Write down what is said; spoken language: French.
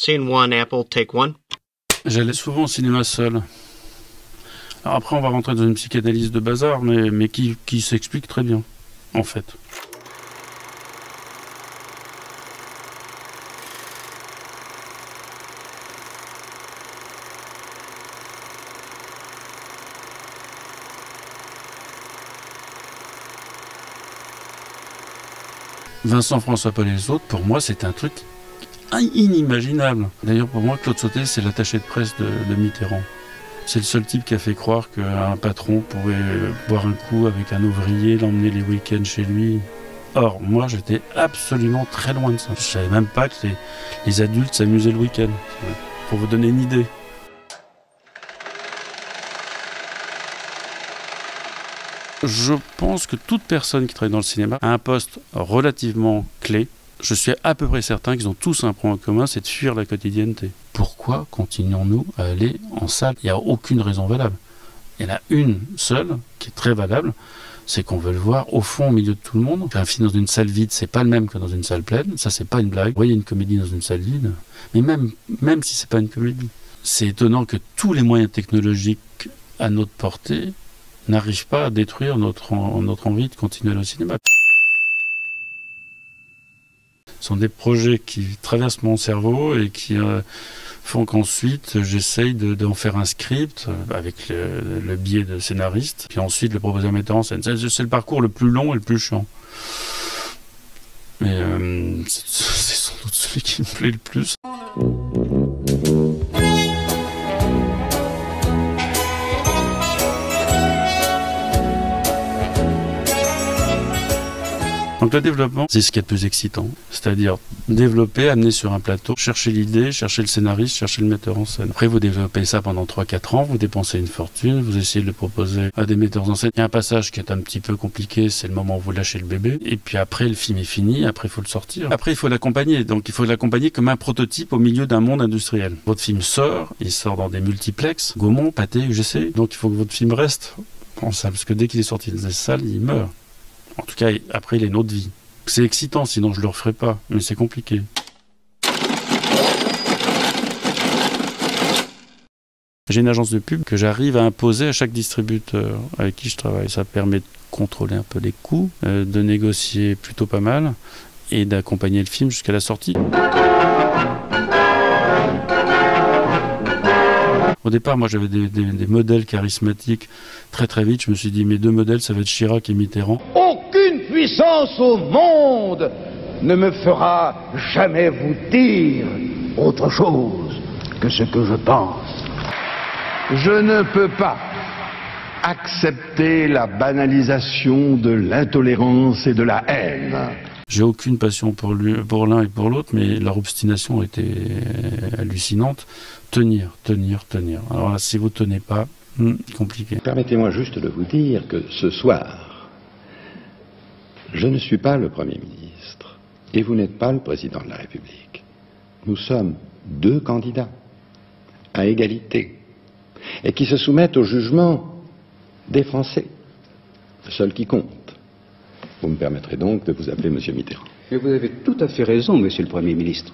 Scene 1, Apple, take 1. J'allais souvent au cinéma seul. Alors après, on va rentrer dans une psychanalyse de bazar, mais qui s'explique très bien, en fait. Vincent, François Paul et les autres, pour moi, c'est un truc inimaginable. D'ailleurs, pour moi, Claude Sautet, c'est l'attaché de presse de Mitterrand. C'est le seul type qui a fait croire qu'un patron pouvait boire un coup avec un ouvrier, l'emmener les week-ends chez lui. Or, moi, j'étais absolument très loin de ça. Je savais même pas que les adultes s'amusaient le week-end. Pour vous donner une idée. Je pense que toute personne qui travaille dans le cinéma a un poste relativement clé. Je suis à peu près certain qu'ils ont tous un point en commun, c'est de fuir la quotidienneté. Pourquoi continuons-nous à aller en salle? Il n'y a aucune raison valable. Il y en a une seule qui est très valable, c'est qu'on veut le voir au fond, au milieu de tout le monde. Un film dans une salle vide, c'est pas le même que dans une salle pleine. Ça, c'est pas une blague. Vous voyez une comédie dans une salle vide, mais même si c'est pas une comédie, c'est étonnant que tous les moyens technologiques à notre portée n'arrivent pas à détruire notre envie de continuer le cinéma. Ce sont des projets qui traversent mon cerveau et qui font qu'ensuite j'essaye d'en faire un script avec le biais de scénariste, puis ensuite le proposer à un metteur en scène. C'est le parcours le plus long et le plus chiant. Mais c'est sans doute celui qui me plaît le plus. Donc le développement, c'est ce qui est le plus excitant. C'est-à-dire développer, amener sur un plateau, chercher l'idée, chercher le scénariste, chercher le metteur en scène. Après, vous développez ça pendant 3-4 ans, vous dépensez une fortune, vous essayez de le proposer à des metteurs en scène. Il y a un passage qui est un petit peu compliqué, c'est le moment où vous lâchez le bébé. Et puis après, le film est fini, après il faut le sortir. Après, il faut l'accompagner. Donc il faut l'accompagner comme un prototype au milieu d'un monde industriel. Votre film sort, il sort dans des multiplex, Gaumont, Pathé, UGC. Donc il faut que votre film reste en salle, parce que dès qu'il est sorti des salles, il meurt. En tout cas, après, il a une autre vie. C'est excitant, sinon je ne le referai pas, mais c'est compliqué. J'ai une agence de pub que j'arrive à imposer à chaque distributeur avec qui je travaille. Ça permet de contrôler un peu les coûts, de négocier plutôt pas mal et d'accompagner le film jusqu'à la sortie. Au départ, moi, j'avais des modèles charismatiques très vite. Je me suis dit, mes deux modèles, ça va être Chirac et Mitterrand. Aucune puissance au monde ne me fera jamais vous dire autre chose que ce que je pense. Je ne peux pas accepter la banalisation de l'intolérance et de la haine. J'ai aucune passion pour l'un et pour l'autre, mais leur obstination était hallucinante. Tenir. Alors là, si vous tenez pas, compliqué. Permettez-moi juste de vous dire que ce soir, je ne suis pas le Premier ministre et vous n'êtes pas le Président de la République. Nous sommes deux candidats à égalité et qui se soumettent au jugement des Français, le seul qui compte. Vous me permettrez donc de vous appeler Monsieur Mitterrand. Mais vous avez tout à fait raison, Monsieur le Premier ministre.